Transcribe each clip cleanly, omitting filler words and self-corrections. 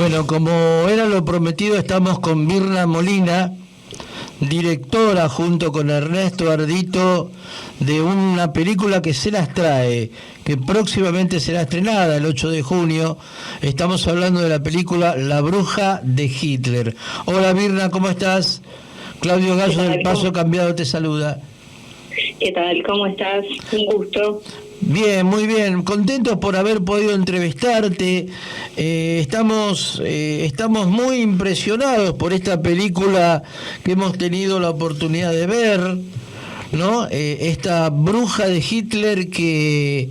Bueno, como era lo prometido, estamos con Virna Molina, directora junto con Ernesto Ardito de una película que se las trae, que próximamente será estrenada el 8 de junio. Estamos hablando de la película La Bruja de Hitler. Hola Virna, ¿cómo estás? Claudio Gallo del Paso Cambiado te saluda. ¿Qué tal? ¿Cómo estás? Un gusto. Bien, muy bien, contentos por haber podido entrevistarte. Estamos muy impresionados por esta película que hemos tenido la oportunidad de ver, ¿no? Esta bruja de Hitler que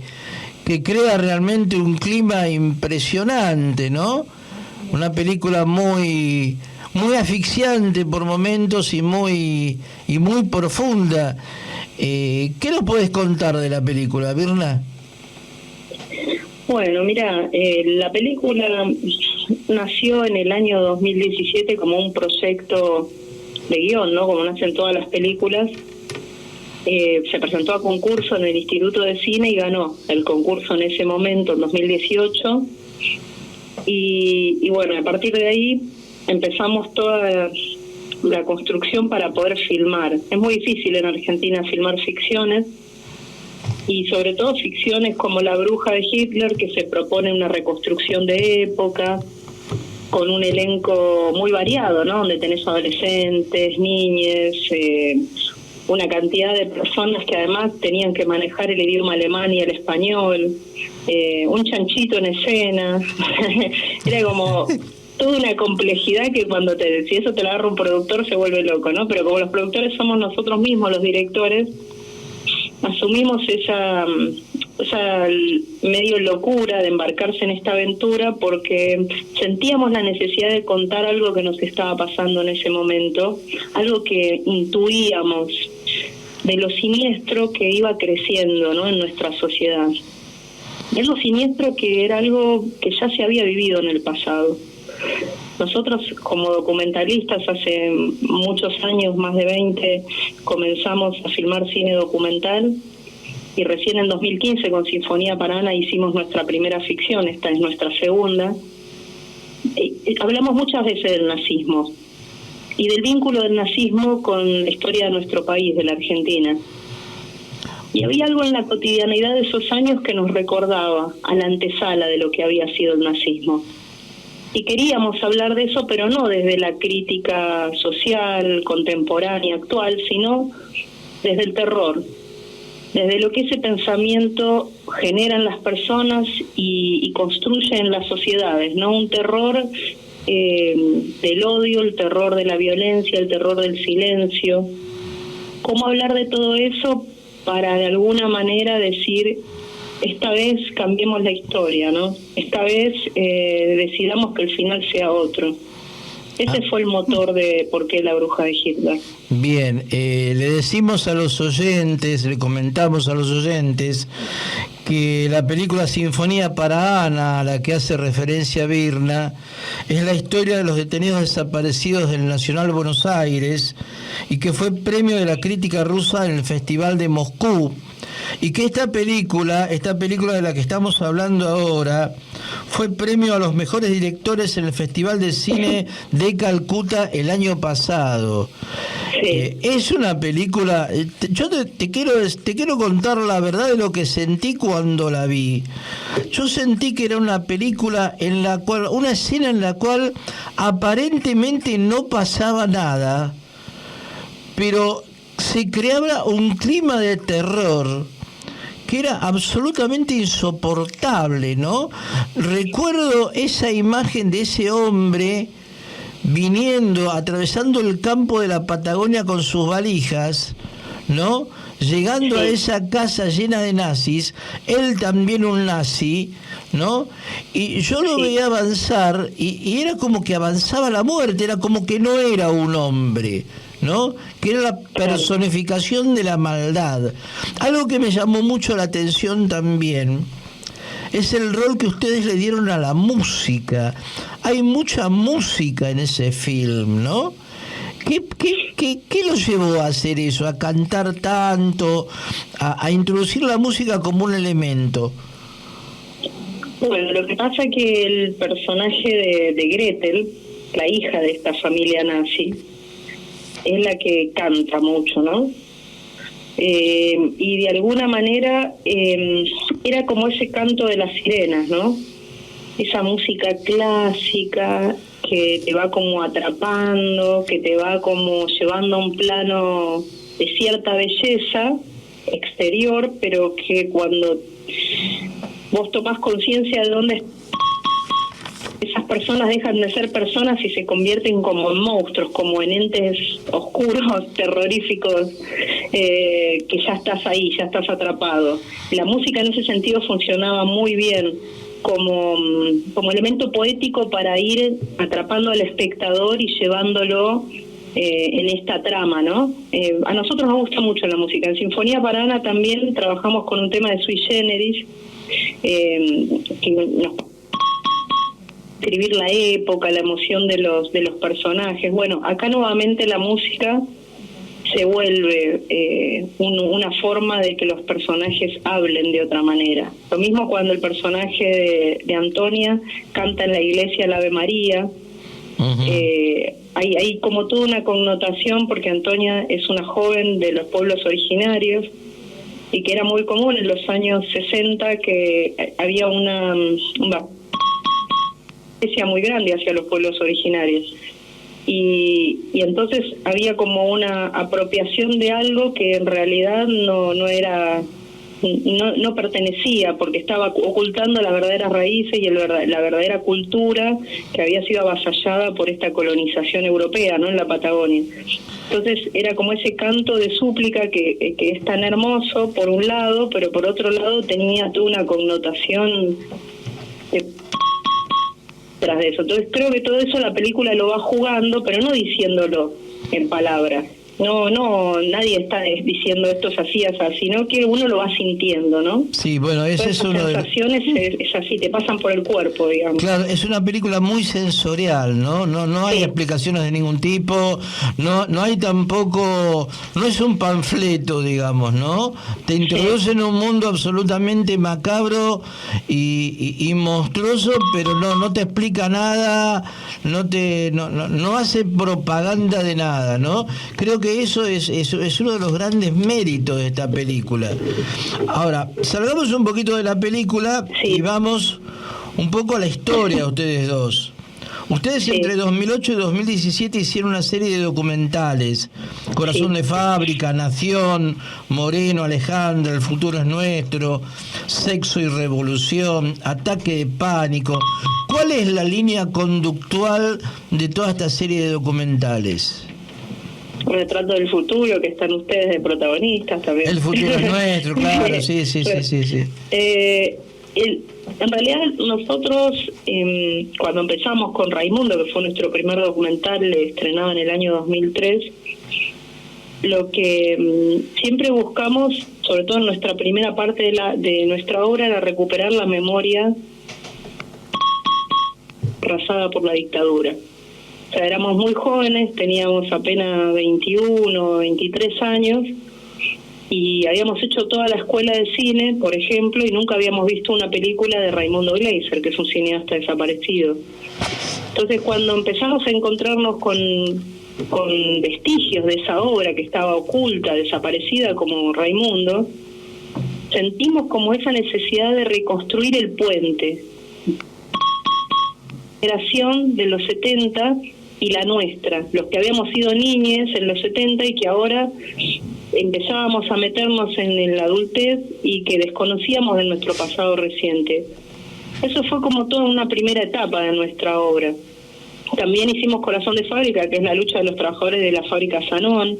crea realmente un clima impresionante, ¿no? Una película muy asfixiante por momentos y muy profunda. ¿Qué nos puedes contar de la película, Virna? Bueno, mira, la película nació en el año 2017 como un proyecto de guión, ¿no? Como nacen todas las películas. Se presentó a concurso en el Instituto de Cine y ganó el concurso en ese momento, en 2018. Y bueno, a partir de ahí empezamos toda la construcción para poder filmar. Es muy difícil en Argentina filmar ficciones, y sobre todo ficciones como La Bruja de Hitler, que se propone una reconstrucción de época, con un elenco muy variado, ¿no? Donde tenés adolescentes, niñes, una cantidad de personas que además tenían que manejar el idioma alemán y el español, un chanchito en escena. Era como toda una complejidad que si eso te lo agarra un productor se vuelve loco, ¿no? Pero como los productores somos nosotros mismos los directores, asumimos esa medio locura de embarcarse en esta aventura porque sentíamos la necesidad de contar algo que nos estaba pasando en ese momento, algo que intuíamos de lo siniestro que iba creciendo, ¿no? En nuestra sociedad. Algo siniestro que era algo que ya se había vivido en el pasado. Nosotros como documentalistas hace muchos años, más de 20, comenzamos a filmar cine documental, y recién en 2015 con Sinfonía para Ana hicimos nuestra primera ficción, esta es nuestra segunda. Hablamos muchas veces del nazismo y del vínculo del nazismo con la historia de nuestro país, de la Argentina. Y había algo en la cotidianidad de esos años que nos recordaba a la antesala de lo que había sido el nazismo. Y queríamos hablar de eso, pero no desde la crítica social, contemporánea, actual, sino desde el terror, desde lo que ese pensamiento genera en las personas y construye en las sociedades, ¿no? Un terror del odio, el terror de la violencia, el terror del silencio. ¿Cómo hablar de todo eso para de alguna manera decir: esta vez cambiemos la historia, ¿no? Esta vez decidamos que el final sea otro? Ese fue el motor de por qué La Bruja de Hitler. Bien, le decimos a los oyentes, le comentamos a los oyentes que la película Sinfonía para Ana, a la que hace referencia Virna, es la historia de los detenidos desaparecidos del Nacional Buenos Aires y que fue premio de la crítica rusa en el Festival de Moscú. Y que esta película de la que estamos hablando ahora, fue premio a los mejores directores en el Festival de Cine de Calcuta el año pasado. Sí. Es una película, yo te quiero contar la verdad de lo que sentí cuando la vi. Yo sentí que era una película en la cual, una escena en la cual aparentemente no pasaba nada, pero se creaba un clima de terror que era absolutamente insoportable, ¿no? Recuerdo esa imagen de ese hombre atravesando el campo de la Patagonia con sus valijas, ¿no? Llegando a esa casa llena de nazis, él también un nazi, ¿no? Y yo lo veía avanzar y era como que avanzaba la muerte, era como que no era un hombre, ¿no? Que era la personificación de la maldad. Algo que me llamó mucho la atención también es el rol que ustedes le dieron a la música. Hay mucha música en ese film, ¿no? ¿Qué los llevó a hacer eso, a cantar tanto, a introducir la música como un elemento? Bueno, lo que pasa es que el personaje de Gretel, la hija de esta familia nazi, es la que canta mucho, ¿no? Y de alguna manera era como ese canto de las sirenas, ¿no? Esa música clásica que te va como atrapando, que te va como llevando a un plano de cierta belleza exterior, pero que cuando vos tomás conciencia de dónde esas personas dejan de ser personas y se convierten como en monstruos, como en entes oscuros, terroríficos, que ya estás ahí, ya estás atrapado. La música en ese sentido funcionaba muy bien como elemento poético para ir atrapando al espectador y llevándolo en esta trama, ¿no? A nosotros nos gusta mucho la música. En Sinfonía para Ana también trabajamos con un tema de Sui Generis, que nos escribir la época, la emoción de los personajes. Bueno, acá nuevamente la música se vuelve una forma de que los personajes hablen de otra manera. Lo mismo cuando el personaje de Antonia canta en la iglesia el Ave María. Uh-huh. Hay como toda una connotación, porque Antonia es una joven de los pueblos originarios y que era muy común en los años 60 que había una muy grande hacia los pueblos originarios y entonces había como una apropiación de algo que en realidad no era, no pertenecía, porque estaba ocultando las verdaderas raíces y la verdadera cultura que había sido avasallada por esta colonización europea, ¿no?, en la Patagonia. Entonces era como ese canto de súplica que es tan hermoso por un lado, pero por otro lado tenía toda una connotación tras de eso. Entonces creo que todo eso la película lo va jugando, pero no diciéndolo en palabras. No, nadie está diciendo esto es así, sino que uno lo va sintiendo, ¿no? Sí, bueno, ese es uno de... Las sensaciones es así, te pasan por el cuerpo, digamos. Claro, es una película muy sensorial, ¿no? No hay explicaciones de ningún tipo, no hay tampoco... No es un panfleto, digamos, ¿no? Te introduce en un mundo absolutamente macabro y monstruoso, pero no te explica nada, no hace propaganda de nada, ¿no? Creo que eso es uno de los grandes méritos de esta película. Ahora, salgamos un poquito de la película y vamos un poco a la historia de ustedes dos. Ustedes entre 2008 y 2017 hicieron una serie de documentales: Corazón de Fábrica, Nación, Moreno, Alejandra, El futuro es nuestro, Sexo y revolución, Ataque de pánico. ¿Cuál es la línea conductual de toda esta serie de documentales? Un retrato del futuro, que están ustedes de protagonistas también. El futuro es nuestro, claro, sí. En realidad nosotros, cuando empezamos con Raimundo, que fue nuestro primer documental estrenado en el año 2003, lo que siempre buscamos, sobre todo en nuestra primera parte de nuestra obra, era recuperar la memoria arrasada por la dictadura. O sea, éramos muy jóvenes, teníamos apenas 21, 23 años, y habíamos hecho toda la escuela de cine, por ejemplo, y nunca habíamos visto una película de Raimundo Gleiser, que es un cineasta desaparecido. Entonces, cuando empezamos a encontrarnos con vestigios de esa obra que estaba oculta, desaparecida como Raimundo, sentimos como esa necesidad de reconstruir el puente. La generación de los 70 y la nuestra, los que habíamos sido niñes en los 70 y que ahora empezábamos a meternos en la adultez y que desconocíamos de nuestro pasado reciente. Eso fue como toda una primera etapa de nuestra obra. También hicimos Corazón de Fábrica, que es la lucha de los trabajadores de la fábrica Sanón,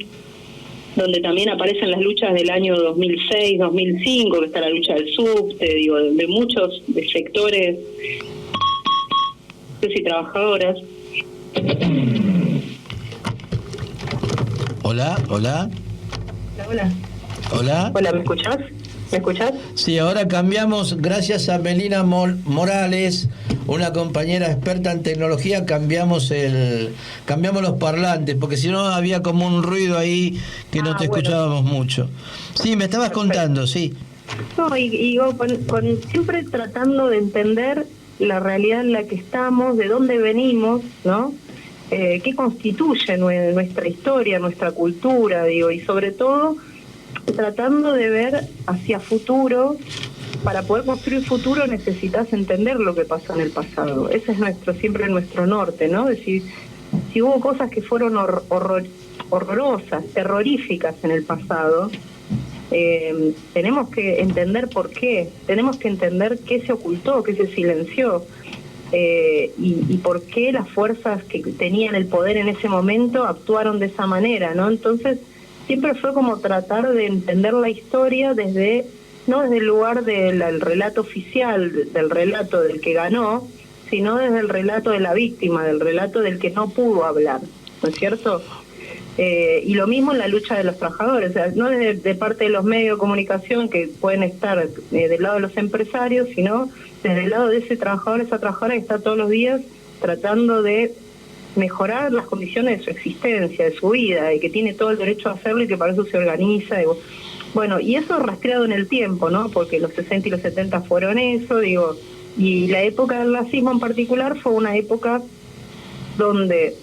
donde también aparecen las luchas del año 2006, 2005, que está la lucha del subte, de muchos sectores y trabajadoras. Hola. Hola. Hola, ¿me escuchás? ¿Me escuchás? Sí, ahora cambiamos, gracias a Melina Morales, una compañera experta en tecnología, cambiamos los parlantes, porque si no había como un ruido ahí que no te escuchábamos mucho. Sí, me estabas contando, sí. No, siempre tratando de entender la realidad en la que estamos, de dónde venimos, ¿no? Qué constituye nuestra historia, nuestra cultura, digo, y sobre todo tratando de ver hacia futuro. Para poder construir futuro necesitas entender lo que pasó en el pasado. Ese es siempre nuestro norte, ¿no? Es decir, si hubo cosas que fueron horrorosas, terroríficas en el pasado, tenemos que entender por qué, tenemos que entender qué se ocultó, qué se silenció, y por qué las fuerzas que tenían el poder en ese momento actuaron de esa manera, ¿no? Entonces, siempre fue como tratar de entender la historia no desde el lugar del relato oficial, del relato del que ganó, sino desde el relato de la víctima, del relato del que no pudo hablar, ¿no es cierto? Y lo mismo en la lucha de los trabajadores, o sea, no de parte de los medios de comunicación que pueden estar del lado de los empresarios, sino desde el lado de ese trabajador, esa trabajadora que está todos los días tratando de mejorar las condiciones de su existencia, de su vida, y que tiene todo el derecho a hacerlo y que para eso se organiza. Bueno, y eso rastreado en el tiempo, ¿no? Porque los 60 y los 70 fueron eso, digo, y la época del nazismo en particular fue una época donde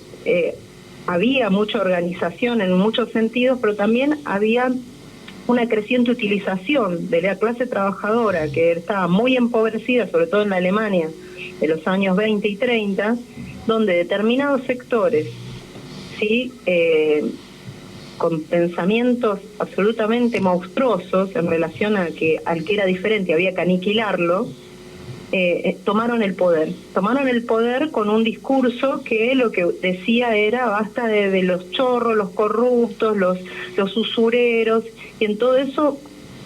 había mucha organización en muchos sentidos, pero también había una creciente utilización de la clase trabajadora que estaba muy empobrecida, sobre todo en la Alemania de los años 20 y 30, donde determinados sectores, ¿sí?, con pensamientos absolutamente monstruosos en relación al que era diferente, había que aniquilarlo, tomaron el poder con un discurso que lo que decía era basta de los chorros, los corruptos, los usureros, y en todo eso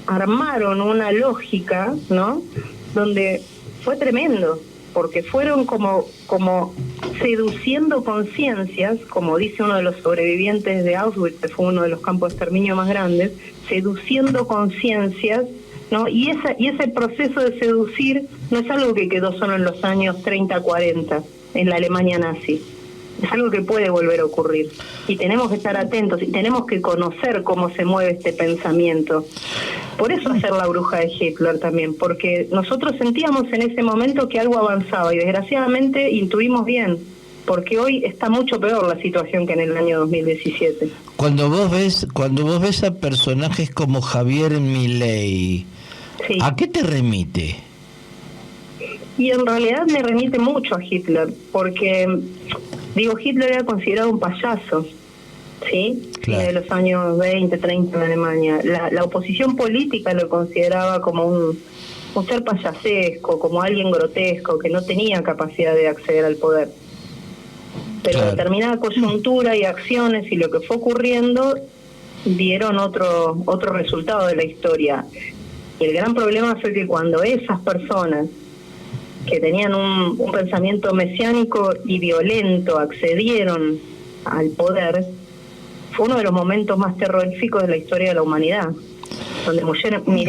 armaron una lógica, ¿no?, donde fue tremendo, porque fueron como seduciendo conciencias, como dice uno de los sobrevivientes de Auschwitz, que fue uno de los campos de exterminio más grandes, seduciendo conciencias, ¿no? Y ese proceso de seducir no es algo que quedó solo en los años 30, 40, en la Alemania nazi. Es algo que puede volver a ocurrir. Y tenemos que estar atentos y tenemos que conocer cómo se mueve este pensamiento. Por eso hacer la bruja de Hitler también, porque nosotros sentíamos en ese momento que algo avanzaba y desgraciadamente intuimos bien, porque hoy está mucho peor la situación que en el año 2017. Cuando vos ves a personajes como Javier Milei, sí, ¿a qué te remite? Y en realidad me remite mucho a Hitler, porque Hitler era considerado un payaso, ¿sí? Claro. De los años 20, 30 en Alemania. La oposición política lo consideraba como un ser payasesco, como alguien grotesco, que no tenía capacidad de acceder al poder. Pero claro, determinada coyuntura y acciones y lo que fue ocurriendo dieron otro resultado de la historia. Y el gran problema fue que cuando esas personas que tenían un pensamiento mesiánico y violento accedieron al poder, fue uno de los momentos más terroríficos de la historia de la humanidad, donde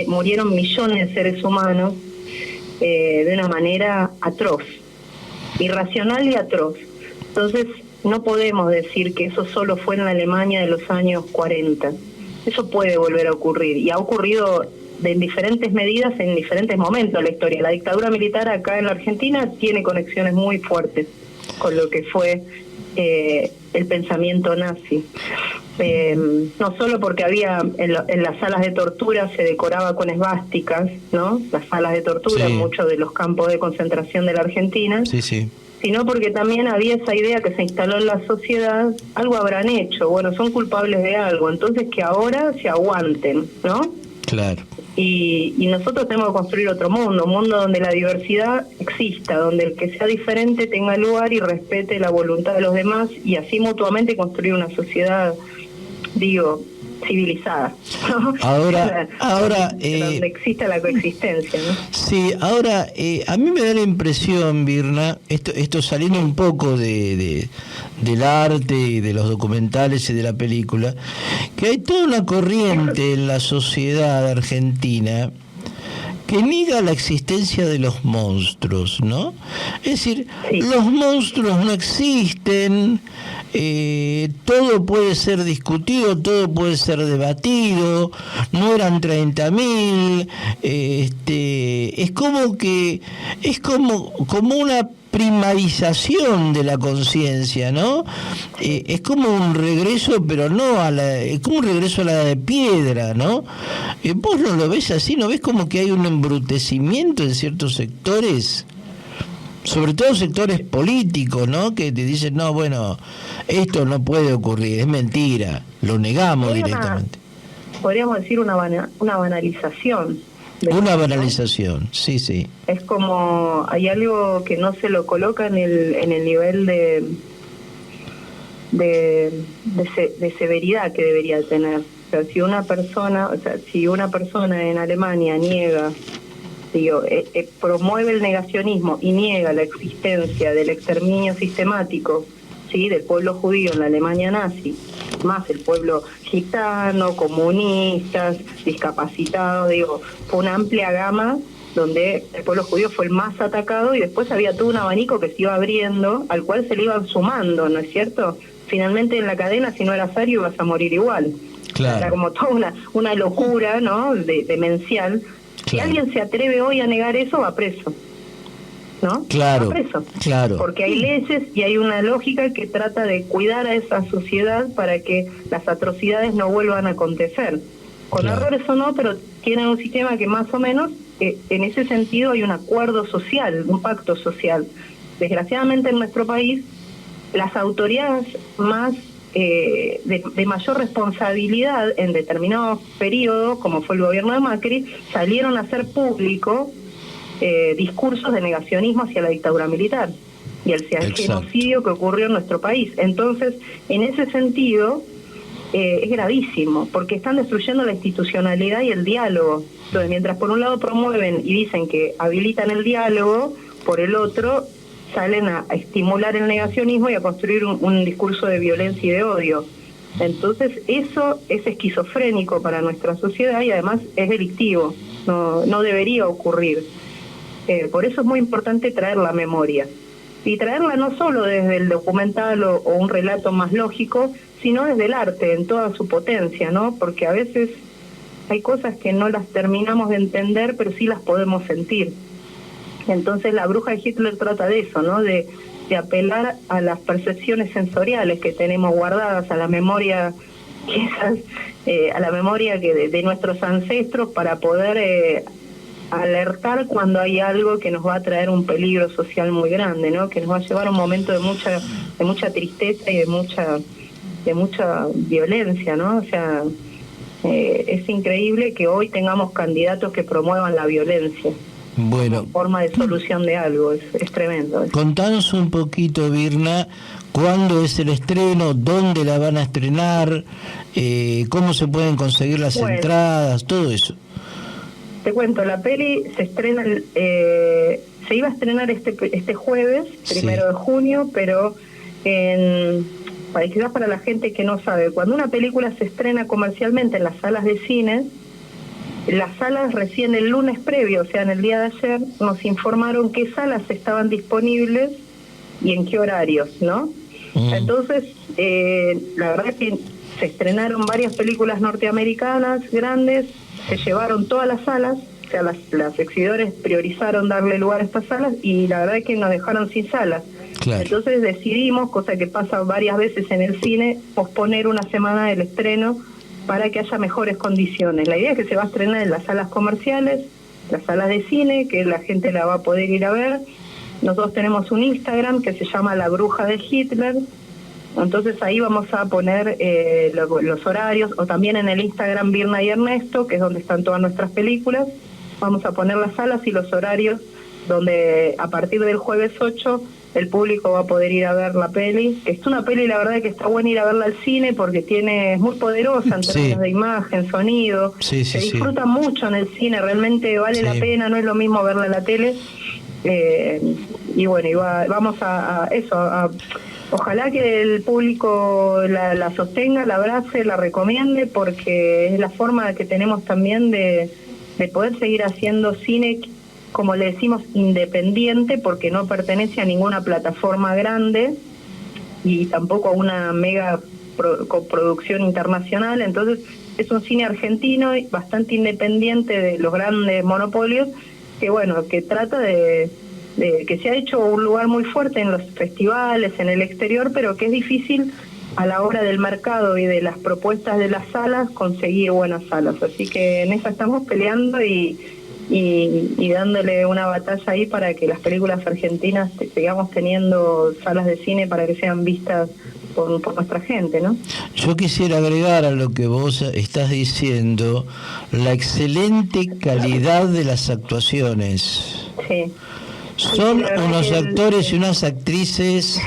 murieron millones de seres humanos de una manera atroz, irracional y atroz. Entonces no podemos decir que eso solo fue en la Alemania de los años 40. Eso puede volver a ocurrir, y ha ocurrido en diferentes medidas en diferentes momentos de la historia. La dictadura militar acá en la Argentina tiene conexiones muy fuertes con lo que fue el pensamiento nazi. No solo porque había en las salas de tortura se decoraba con esvásticas, ¿no? Las salas de tortura, sí, en muchos de los campos de concentración de la Argentina, sí, sí, sino porque también había esa idea que se instaló en la sociedad, algo habrán hecho, bueno, son culpables de algo, entonces que ahora se aguanten, ¿no? Claro. Y nosotros tenemos que construir otro mundo, un mundo donde la diversidad exista, donde el que sea diferente tenga lugar y respete la voluntad de los demás, y así mutuamente construir una sociedad, civilizada, ¿no? Ahora donde exista la coexistencia, ¿no? Sí, ahora a mí me da la impresión, Virna, esto saliendo un poco del arte y de los documentales y de la película, que hay toda una corriente en la sociedad argentina que niega la existencia de los monstruos, ¿no? Es decir, sí, los monstruos no existen, todo puede ser discutido, todo puede ser debatido, no eran 30.000, es como que, es como una primarización de la conciencia, ¿no? Es como un regreso, pero no es como un regreso a la edad de piedra, ¿no? Vos no lo ves así, ¿no ves como que hay un embrutecimiento en ciertos sectores? Sobre todo sectores políticos, ¿no? Que te dicen, no, bueno, esto no puede ocurrir, es mentira, lo negamos directamente. Podríamos decir una banalización. Una banalización, sí, sí. Es como, hay algo que no se lo coloca en el nivel de severidad que debería tener. O sea, si una persona en Alemania niega, promueve el negacionismo y niega la existencia del exterminio sistemático, ¿sí?, del pueblo judío en la Alemania nazi, más el pueblo gitano, comunistas, discapacitados, fue una amplia gama donde el pueblo judío fue el más atacado y después había todo un abanico que se iba abriendo, al cual se le iban sumando, ¿no es cierto? Finalmente en la cadena, si no eras ario, ibas a morir igual. Claro. Era como toda una locura, ¿no?, demencial. Si alguien se atreve hoy a negar eso, va preso, ¿no? Claro, va preso. Claro. Porque hay leyes y hay una lógica que trata de cuidar a esa sociedad para que las atrocidades no vuelvan a acontecer. Con errores o no, pero tienen un sistema que más o menos, en ese sentido hay un acuerdo social, un pacto social. Desgraciadamente en nuestro país, las autoridades más de mayor responsabilidad en determinados periodos, como fue el gobierno de Macri, salieron a hacer público discursos de negacionismo hacia la dictadura militar y hacia el genocidio que ocurrió en nuestro país. Entonces, en ese sentido, es gravísimo, porque están destruyendo la institucionalidad y el diálogo. Entonces, mientras por un lado promueven y dicen que habilitan el diálogo, por el otro salen a estimular el negacionismo y a construir un discurso de violencia y de odio. Entonces eso es esquizofrénico para nuestra sociedad y además es delictivo, no debería ocurrir. Por eso es muy importante traer la memoria. Y traerla no solo desde el documental o un relato más lógico, sino desde el arte, en toda su potencia, ¿no? Porque a veces hay cosas que no las terminamos de entender, pero sí las podemos sentir. Entonces la bruja de Hitler trata de eso, ¿no? De apelar a las percepciones sensoriales que tenemos guardadas, a la memoria a la memoria de nuestros ancestros para poder alertar cuando hay algo que nos va a traer un peligro social muy grande, ¿no? Que nos va a llevar a un momento de mucha tristeza y de mucha violencia, ¿no? O sea, es increíble que hoy tengamos candidatos que promuevan la violencia. Bueno, forma de solución de algo, es tremendo. Contanos un poquito, Virna, ¿cuándo es el estreno? ¿Dónde la van a estrenar? ¿Cómo se pueden conseguir las entradas? Todo eso. Te cuento, la peli se estrena, se iba a estrenar este jueves, 1 de junio, pero quizás para la gente que no sabe, cuando una película se estrena comercialmente en las salas de cine, las salas recién el lunes previo, o sea, en el día de ayer, nos informaron qué salas estaban disponibles y en qué horarios, ¿no? Entonces, la verdad es que se estrenaron varias películas norteamericanas grandes, se llevaron todas las salas, o sea, las exhibidores priorizaron darle lugar a estas salas y la verdad es que nos dejaron sin salas. Claro. Entonces decidimos, cosa que pasa varias veces en el cine, posponer una semana del estreno para que haya mejores condiciones. La idea es que se va a estrenar en las salas comerciales, las salas de cine, que la gente la va a poder ir a ver. Nosotros tenemos un Instagram que se llama La Bruja de Hitler, entonces ahí vamos a poner los horarios, o también en el Instagram Virna y Ernesto, que es donde están todas nuestras películas, vamos a poner las salas y los horarios donde a partir del jueves 8 el público va a poder ir a ver la peli, que es una peli, la verdad que está buena ir a verla al cine porque es muy poderosa en términos de imagen, sonido, se disfruta mucho en el cine, realmente vale la pena, no es lo mismo verla en la tele, y bueno, vamos a eso, ojalá que el público la sostenga, la abrace, la recomiende, porque es la forma que tenemos también de poder seguir haciendo cine, como le decimos, independiente, porque no pertenece a ninguna plataforma grande, y tampoco a una mega coproducción internacional. Entonces es un cine argentino y bastante independiente de los grandes monopolios, que bueno, que trata de que se ha hecho un lugar muy fuerte en los festivales, en el exterior, pero que es difícil a la hora del mercado y de las propuestas de las salas conseguir buenas salas. Así que en eso estamos peleando y dándole una batalla ahí para que las películas argentinas sigamos teniendo salas de cine para que sean vistas por nuestra gente, ¿no? Yo quisiera agregar a lo que vos estás diciendo la excelente calidad de las actuaciones. Sí. Son unos actores y unas actrices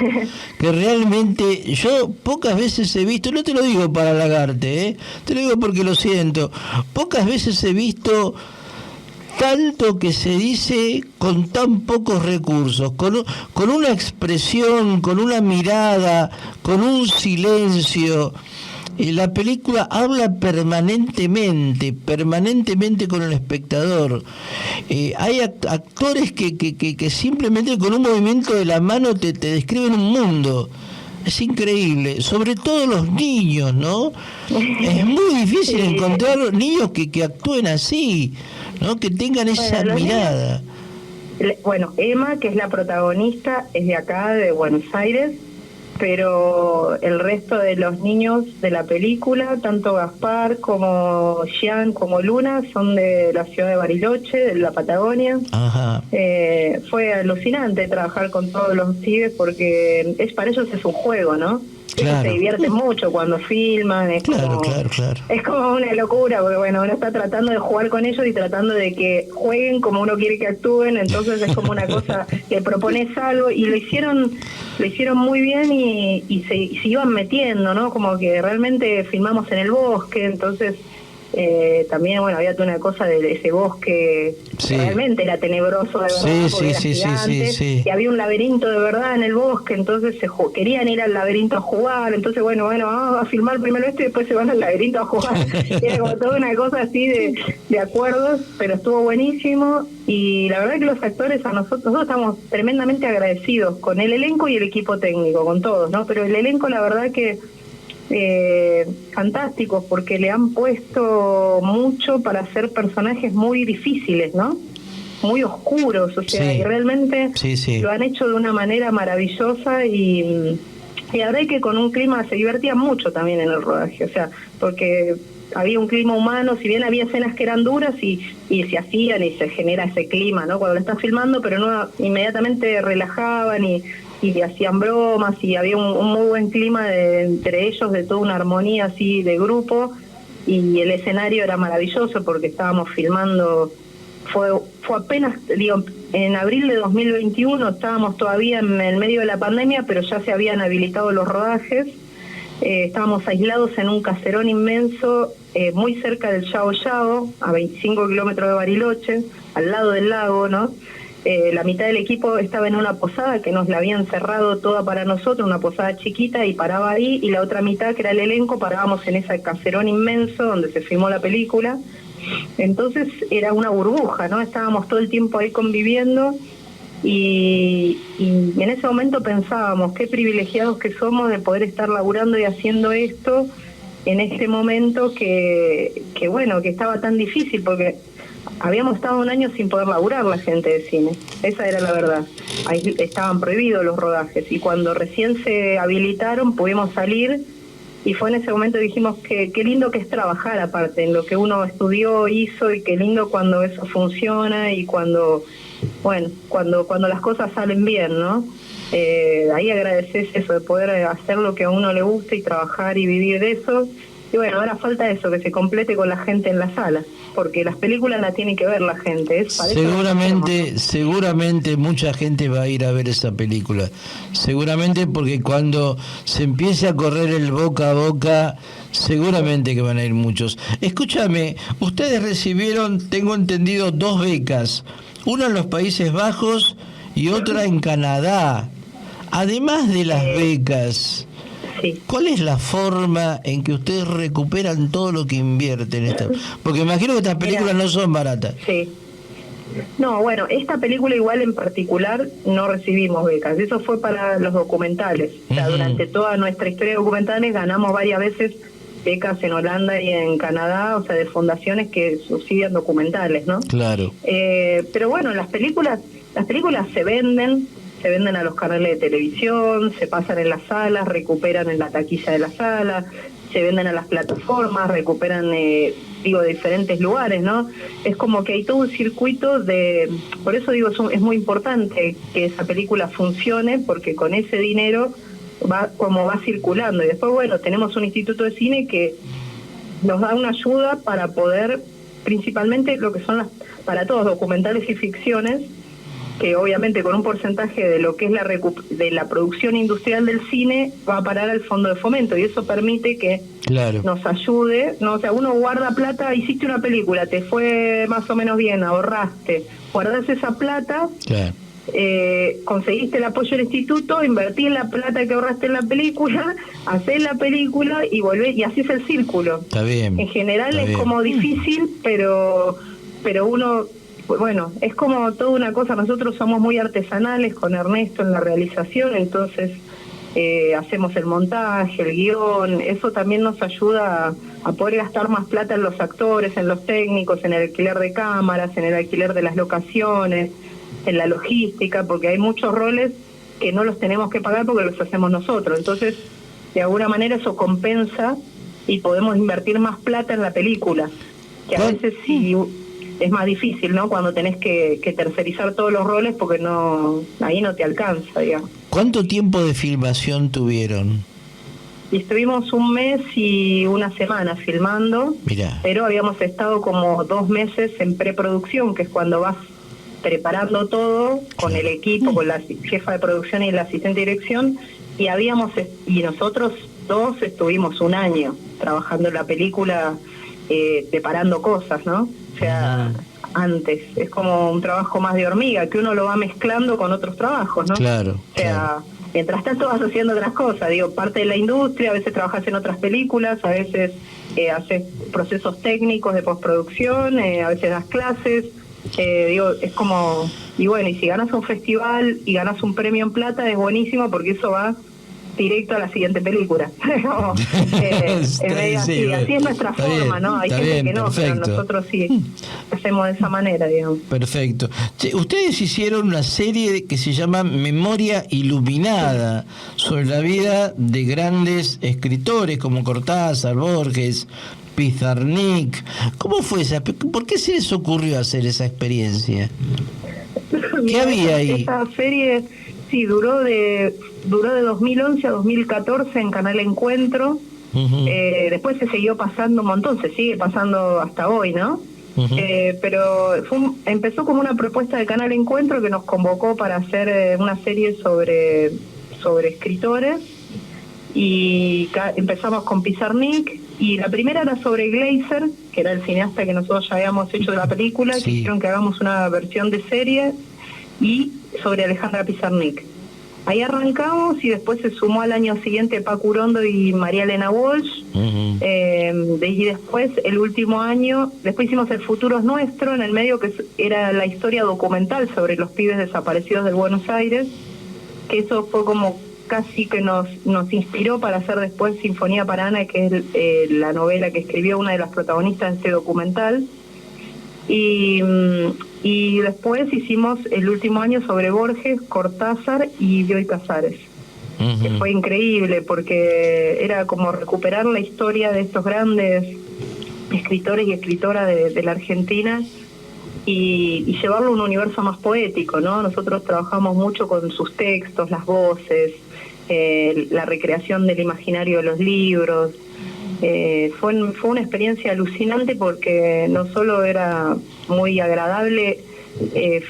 que realmente yo pocas veces he visto, no te lo digo para halagarte, te lo digo porque lo siento, pocas veces he visto tanto que se dice con tan pocos recursos, con una expresión, con una mirada, con un silencio. La película habla permanentemente con el espectador. Hay actores que simplemente con un movimiento de la mano te describen un mundo. Es increíble, sobre todo los niños, ¿no? Es muy difícil encontrar niños que actúen así, ¿no? Que tengan esa mirada. Bueno, Emma, que es la protagonista, es de acá, de Buenos Aires, pero el resto de los niños de la película, tanto Gaspar como Jean como Luna, son de la ciudad de Bariloche, de la Patagonia. Ajá. Fue alucinante trabajar con todos los pibes porque para ellos es un juego, ¿no? Claro. Se divierten mucho cuando filman, Claro. Es como una locura, porque bueno, uno está tratando de jugar con ellos y tratando de que jueguen como uno quiere que actúen, entonces es como una cosa que propones algo, y lo hicieron muy bien y se iban metiendo, ¿no? Como que realmente filmamos en el bosque, entonces también, bueno, había toda una cosa de ese bosque, sí, que realmente era tenebroso, de verdad, porque era gigante, y había un laberinto de verdad en el bosque, entonces querían ir al laberinto a jugar, entonces bueno, vamos a filmar primero esto y después se van al laberinto a jugar. Era como toda una cosa así de acuerdos, pero estuvo buenísimo, y la verdad que los actores, nosotros estamos tremendamente agradecidos con el elenco y el equipo técnico, con todos, ¿no? Pero el elenco, la verdad que fantásticos, porque le han puesto mucho para hacer personajes muy difíciles, ¿no? Muy oscuros, o sea, y realmente lo han hecho de una manera maravillosa, y la verdad es que con un clima se divertía mucho también en el rodaje, o sea, porque había un clima humano, si bien había escenas que eran duras y se hacían y se genera ese clima, ¿no? Cuando lo estás filmando, pero no inmediatamente relajaban y hacían bromas, y había un muy buen clima entre ellos, de toda una armonía así de grupo, y el escenario era maravilloso porque estábamos filmando, fue apenas, en abril de 2021, estábamos todavía en el medio de la pandemia, pero ya se habían habilitado los rodajes. Estábamos aislados en un caserón inmenso, muy cerca del Yao Yao, a 25 kilómetros de Bariloche, al lado del lago, ¿no? La mitad del equipo estaba en una posada que nos la habían cerrado toda para nosotros, una posada chiquita, y paraba ahí, y la otra mitad, que era el elenco, parábamos en ese caserón inmenso donde se filmó la película. Entonces era una burbuja, ¿no? Estábamos todo el tiempo ahí conviviendo, y en ese momento pensábamos qué privilegiados que somos de poder estar laburando y haciendo esto en este momento que bueno, que estaba tan difícil, porque habíamos estado un año sin poder laburar la gente de cine, esa era la verdad. Ahí estaban prohibidos los rodajes, y cuando recién se habilitaron pudimos salir, y fue en ese momento que dijimos que qué lindo que es trabajar aparte en lo que uno estudió, hizo, y qué lindo cuando eso funciona, y cuando las cosas salen bien, ¿no? Ahí agradeces eso, de poder hacer lo que a uno le gusta y trabajar y vivir de eso. Y bueno, ahora falta eso, que se complete con la gente en la sala, porque las películas las tiene que ver la gente. Seguramente mucha gente va a ir a ver esa película. Seguramente, porque cuando se empiece a correr el boca a boca, seguramente que van a ir muchos. Escúchame, ustedes recibieron, tengo entendido, 2 becas, una en los Países Bajos y otra en Canadá. Además de las becas, ¿cuál es la forma en que ustedes recuperan todo lo que invierten? Porque imagino que estas películas no son baratas. Sí. No, bueno, esta película igual en particular no recibimos becas, eso fue para los documentales. O sea, durante toda nuestra historia de documentales ganamos varias veces becas en Holanda y en Canadá, o sea, de fundaciones que subsidian documentales, ¿no? Claro. Pero bueno, las películas se venden a los canales de televisión, se pasan en las salas, recuperan en la taquilla de la sala, se venden a las plataformas, recuperan, de diferentes lugares, ¿no? Es como que hay todo un circuito por eso digo, es muy importante que esa película funcione, porque con ese dinero va circulando. Y después, bueno, tenemos un instituto de cine que nos da una ayuda para poder, principalmente lo que son para todos, documentales y ficciones, que obviamente con un porcentaje de lo que es de la producción industrial del cine va a parar al fondo de fomento, y eso permite que nos ayude, ¿no? O sea, uno guarda plata, hiciste una película, te fue más o menos bien, ahorraste, guardás esa plata, conseguiste el apoyo del instituto, invertís la plata que ahorraste en la película, hacés la película y volvés, y así es el círculo. Está bien. En general es como difícil, pero uno... Bueno, es como toda una cosa, nosotros somos muy artesanales con Ernesto en la realización, entonces hacemos el montaje, el guión, eso también nos ayuda a poder gastar más plata en los actores, en los técnicos, en el alquiler de cámaras, en el alquiler de las locaciones, en la logística, porque hay muchos roles que no los tenemos que pagar porque los hacemos nosotros, entonces de alguna manera eso compensa y podemos invertir más plata en la película, que a veces sí... Es más difícil, ¿no? Cuando tenés que tercerizar todos los roles porque ahí no te alcanza, digamos. ¿Cuánto tiempo de filmación tuvieron? Y estuvimos 1 mes y 1 semana filmando. Mirá. Pero habíamos estado como 2 meses en preproducción, que es cuando vas preparando todo con el equipo, con la jefa de producción y la asistente de dirección, y nosotros 2 estuvimos 1 año trabajando en la película, preparando cosas, ¿no? O sea, antes, es como un trabajo más de hormiga, que uno lo va mezclando con otros trabajos, ¿no? Claro. O sea, mientras tanto vas haciendo otras cosas, parte de la industria, a veces trabajas en otras películas, a veces haces procesos técnicos de postproducción, a veces das clases, es como... Y bueno, y si ganas un festival y ganas un premio en plata, es buenísimo porque eso va directo a la siguiente película. Es medio así, así es nuestra forma, ¿no? Hay gente que no, pero nosotros sí hacemos de esa manera, digamos. Perfecto. Ustedes hicieron una serie que se llama Memoria Iluminada, sobre la vida de grandes escritores como Cortázar, Borges, Pizarnik. ¿Cómo fue esa? ¿Por qué se les ocurrió hacer esa experiencia? ¿Qué había ahí? Esa serie... Sí, duró de 2011 a 2014 en Canal Encuentro. Después se siguió pasando un montón, se sigue pasando hasta hoy, ¿no? Pero empezó como una propuesta de Canal Encuentro que nos convocó para hacer una serie sobre escritores, y empezamos con Pizarnik, y la primera era sobre Gleiser, que era el cineasta que nosotros ya habíamos hecho de la película, que hicieron que hagamos una versión de serie, y sobre Alejandra Pizarnik. Ahí arrancamos y después se sumó al año siguiente Paco Urondo y María Elena Walsh. Y después, el último año, después hicimos El futuro es nuestro, en el medio, que era la historia documental sobre los pibes desaparecidos del Buenos Aires, que eso fue como casi que nos inspiró para hacer después Sinfonía para Ana, que es la novela que escribió una de las protagonistas de este documental. Y después hicimos el último año sobre Borges, Cortázar y Bioy Casares, que fue increíble porque era como recuperar la historia de estos grandes escritores y escritoras de la Argentina y llevarlo a un universo más poético, ¿no? Nosotros trabajamos mucho con sus textos, las voces, la recreación del imaginario de los libros. Fue una experiencia alucinante porque no solo era muy agradable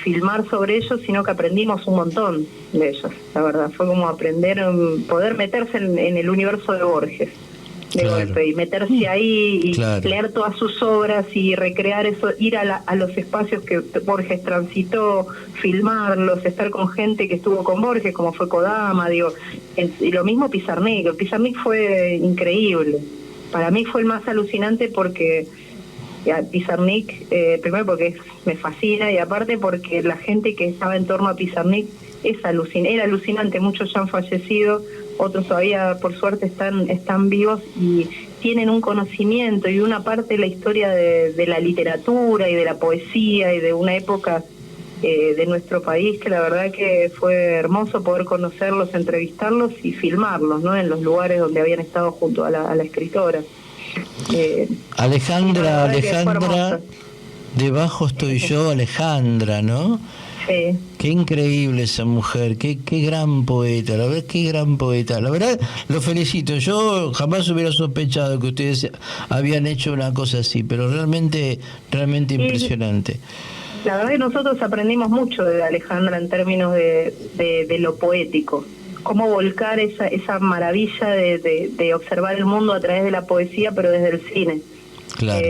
filmar sobre ellos, sino que aprendimos un montón de ellos, la verdad. Fue como aprender, poder meterse en el universo de Borges de golpe, y meterse ahí y leer todas sus obras y recrear eso, ir a los espacios que Borges transitó, filmarlos, estar con gente que estuvo con Borges, como fue Kodama, y lo mismo Pizarnik. Pizarnik fue increíble. Para mí fue el más alucinante porque a Pizarnik, primero porque me fascina y aparte porque la gente que estaba en torno a Pizarnik era alucinante, muchos ya han fallecido, otros todavía por suerte están vivos y tienen un conocimiento y una parte de la historia de la literatura y de la poesía y de una época de nuestro país que la verdad que fue hermoso poder conocerlos, entrevistarlos y filmarlos, ¿no? En los lugares donde habían estado junto a la escritora. Alejandra, debajo estoy yo, Alejandra, ¿no? Sí. Qué increíble esa mujer, qué gran poeta, la verdad, qué gran poeta. La verdad, lo felicito. Yo jamás hubiera sospechado que ustedes habían hecho una cosa así, pero realmente impresionante. La verdad que nosotros aprendimos mucho de Alejandra en términos de lo poético. Cómo volcar esa maravilla de observar el mundo a través de la poesía, pero desde el cine. Claro.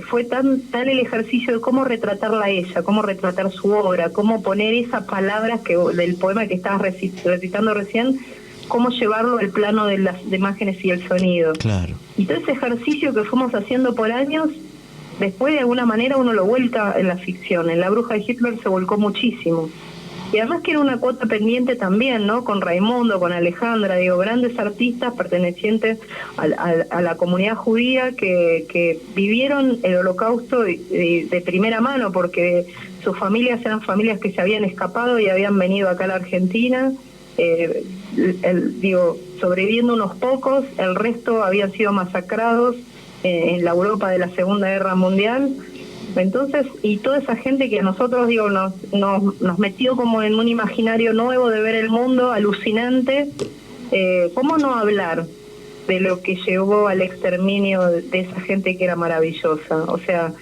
Fue tal el ejercicio de cómo retratarla a ella, cómo retratar su obra, cómo poner esas palabras del poema que estabas recitando recién, cómo llevarlo al plano de las imágenes y el sonido. Claro. Y todo ese ejercicio que fuimos haciendo por años, después de alguna manera uno lo vuelca en la ficción. En La bruja de Hitler se volcó muchísimo. Y además que era una cuota pendiente también, ¿no? Con Raimundo, con Alejandra, grandes artistas pertenecientes a la comunidad judía que vivieron el Holocausto de primera mano, porque sus familias eran familias que se habían escapado y habían venido acá a la Argentina, sobreviviendo unos pocos, el resto habían sido masacrados en la Europa de la Segunda Guerra Mundial. Entonces, y toda esa gente que a nosotros nos metió como en un imaginario nuevo de ver el mundo alucinante, ¿cómo no hablar de lo que llevó al exterminio de esa gente que era maravillosa? O sea,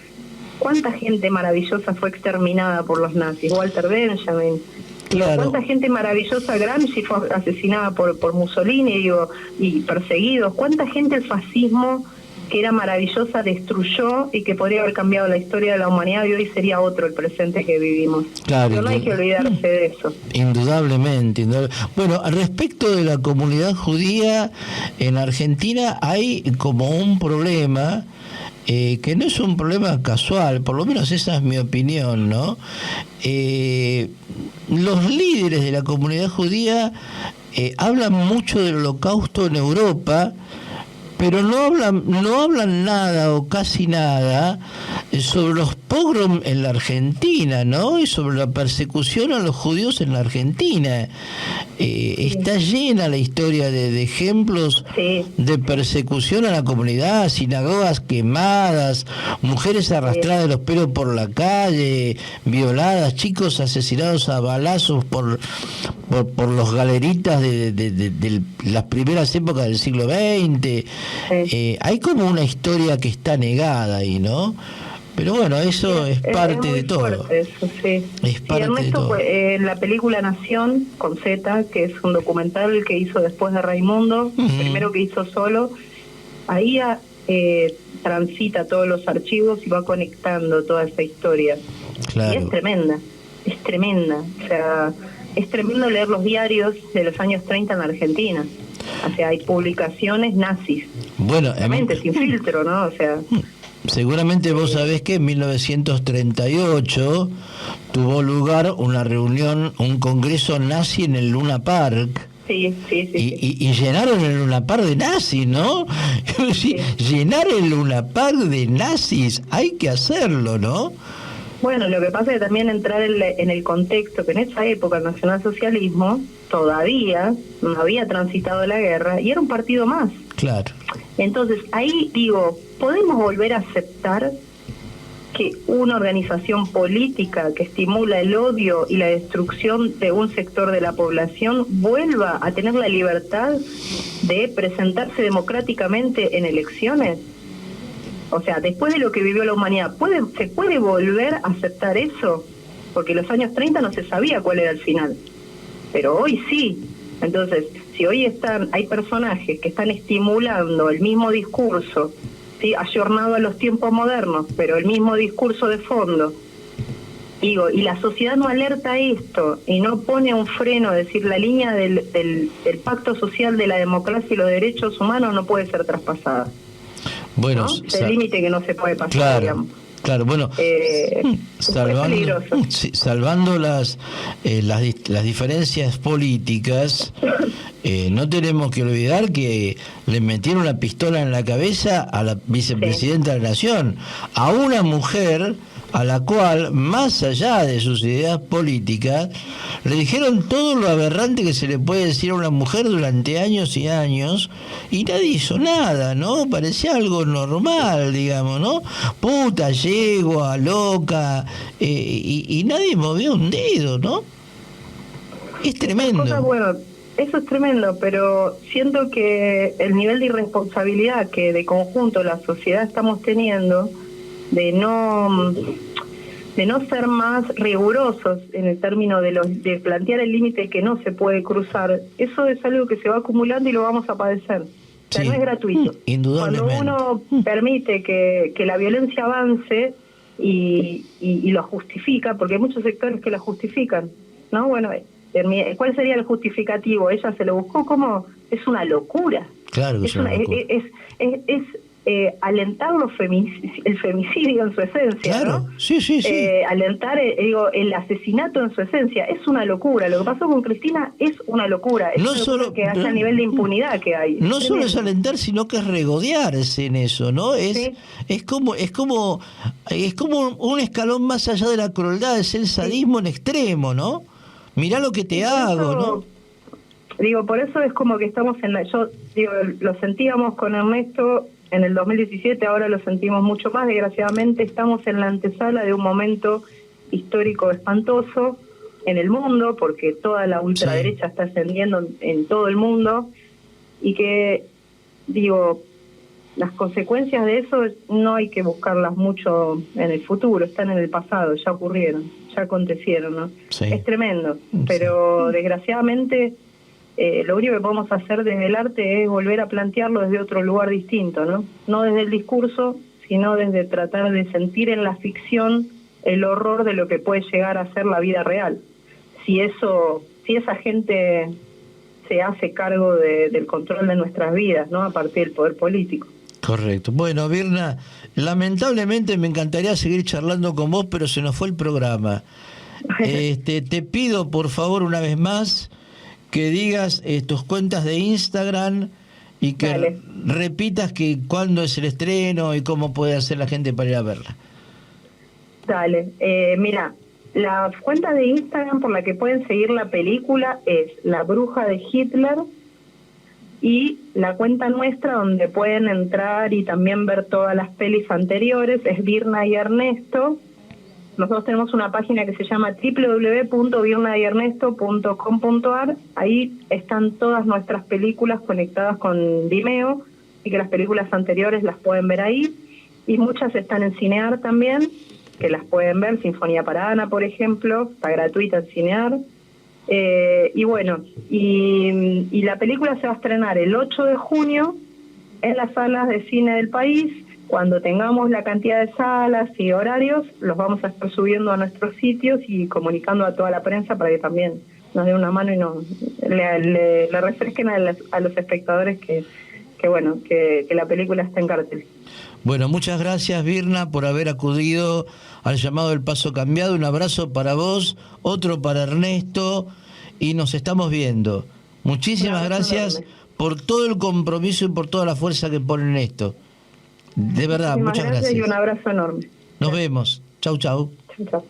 ¿cuánta gente maravillosa fue exterminada por los nazis? Walter Benjamin. Claro. ¿Cuánta gente maravillosa? Gramsci fue asesinada por Mussolini, y perseguidos. ¿Cuánta gente el fascismo, que era maravillosa, destruyó y que podría haber cambiado la historia de la humanidad, y hoy sería otro el presente que vivimos? Claro, pero no hay que olvidarse de eso. Indudablemente. Bueno, al respecto de la comunidad judía en Argentina hay como un problema que no es un problema casual, por lo menos esa es mi opinión, ¿no? Los líderes de la comunidad judía hablan mucho del Holocausto en Europa, pero no hablan nada o casi nada sobre los pogroms en la Argentina, ¿no? Y sobre la persecución a los judíos en la Argentina. Está llena la historia de ejemplos de persecución a la comunidad, sinagogas quemadas, mujeres arrastradas de los pelos por la calle, violadas, chicos asesinados a balazos por los galeritas de las primeras épocas del siglo XX. Hay como una historia que está negada ahí, ¿no? Pero bueno, eso es parte de todo. Eso, sí. Es parte Ernesto, de todo. En la película Nación, con Z, que es un documental que hizo después de Raimundo, primero que hizo solo, ahí transita todos los archivos y va conectando toda esa historia. Claro. Y es tremenda. O sea, es tremendo leer los diarios de los años 30 en Argentina. O sea, hay publicaciones nazis. Bueno, obviamente, sin filtro, ¿no? O sea, seguramente vos sabés que en 1938 tuvo lugar una reunión, un congreso nazi en el Luna Park. Sí. Y llenaron el Luna Park de nazis, ¿no? Sí. Llenar el Luna Park de nazis, hay que hacerlo, ¿no? Bueno, lo que pasa es que también entrar en el contexto que en esa época el nacionalsocialismo todavía no había transitado la guerra y era un partido más. Claro. Entonces, ahí ¿podemos volver a aceptar que una organización política que estimula el odio y la destrucción de un sector de la población vuelva a tener la libertad de presentarse democráticamente en elecciones? O sea, después de lo que vivió la humanidad, ¿se puede volver a aceptar eso? Porque en los años 30 no se sabía cuál era el final, pero hoy sí. Entonces, si hoy hay personajes que están estimulando el mismo discurso, ¿sí?, ayornado a los tiempos modernos, pero el mismo discurso de fondo, y la sociedad no alerta a esto y no pone un freno, es decir, la línea del pacto social de la democracia y los derechos humanos no puede ser traspasada. Bueno, ¿no? El límite que no se puede pasar, claro, digamos. claro, bueno, salvando las diferencias políticas, no tenemos que olvidar que le metieron una pistola en la cabeza a la vicepresidenta de la Nación, a una mujer a la cual, más allá de sus ideas políticas, le dijeron todo lo aberrante que se le puede decir a una mujer durante años y años, y nadie hizo nada, ¿no? Parecía algo normal, digamos, ¿no? Puta, yegua, loca, y nadie movió un dedo, ¿no? Es tremendo. Bueno, eso es tremendo, pero siento que el nivel de irresponsabilidad que de conjunto la sociedad estamos teniendo, de no ser más rigurosos en el término de plantear el límite que no se puede cruzar, eso es algo que se va acumulando y lo vamos a padecer. O sea, no es gratuito. Indudablemente. Cuando uno permite que la violencia avance y lo justifica, porque hay muchos sectores que la justifican, ¿no? Bueno, ¿cuál sería el justificativo? Ella se lo buscó como... Es una locura. Claro que es una locura. Es alentar el femicidio en su esencia, claro, ¿no? Sí. Alentar, el asesinato en su esencia es una locura. Lo que pasó con Cristina es una locura. Es una locura que haya el nivel de impunidad que hay. No solo es alentar, sino que es regodearse en eso, ¿no? Es como un escalón más allá de la crueldad, es el sadismo en extremo, ¿no? Mirá lo que te hago, ¿no? Por eso es como que estamos lo sentíamos con Ernesto en el 2017, ahora lo sentimos mucho más, desgraciadamente estamos en la antesala de un momento histórico espantoso en el mundo, porque toda la ultraderecha está ascendiendo en todo el mundo, y que, las consecuencias de eso no hay que buscarlas mucho en el futuro, están en el pasado, ya ocurrieron, ya acontecieron, ¿no? Sí. Es tremendo, pero desgraciadamente... lo único que podemos hacer desde el arte es volver a plantearlo desde otro lugar distinto, ¿no? No desde el discurso, sino desde tratar de sentir en la ficción el horror de lo que puede llegar a ser la vida real. Si esa gente se hace cargo del control de nuestras vidas, ¿no? A partir del poder político. Correcto. Bueno, Virna, lamentablemente me encantaría seguir charlando con vos, pero se nos fue el programa. Te pido, por favor, una vez más, que digas tus cuentas de Instagram y que repitas que cuándo es el estreno y cómo puede hacer la gente para ir a verla. Dale, mira, la cuenta de Instagram por la que pueden seguir la película es La Bruja de Hitler, y la cuenta nuestra donde pueden entrar y también ver todas las pelis anteriores es Virna y Ernesto. Nosotros tenemos una página que se llama www.virnayernesto.com.ar. Ahí están todas nuestras películas conectadas con Vimeo, y que las películas anteriores las pueden ver ahí. Y muchas están en Cinear también, que las pueden ver. Sinfonía para Ana, por ejemplo, está gratuita en Cinear. Y la película se va a estrenar el 8 de junio en las salas de cine del país. Cuando tengamos la cantidad de salas y horarios, los vamos a estar subiendo a nuestros sitios y comunicando a toda la prensa para que también nos den una mano y le refresquen a los espectadores que la película está en cartel. Bueno, muchas gracias, Virna, por haber acudido al llamado del Paso Cambiado. Un abrazo para vos, otro para Ernesto, y nos estamos viendo. Muchísimas gracias por todo el compromiso y por toda la fuerza que ponen en esto. De verdad, muchas gracias. Y un abrazo enorme. Nos vemos. Chau, chau. Chau, chau.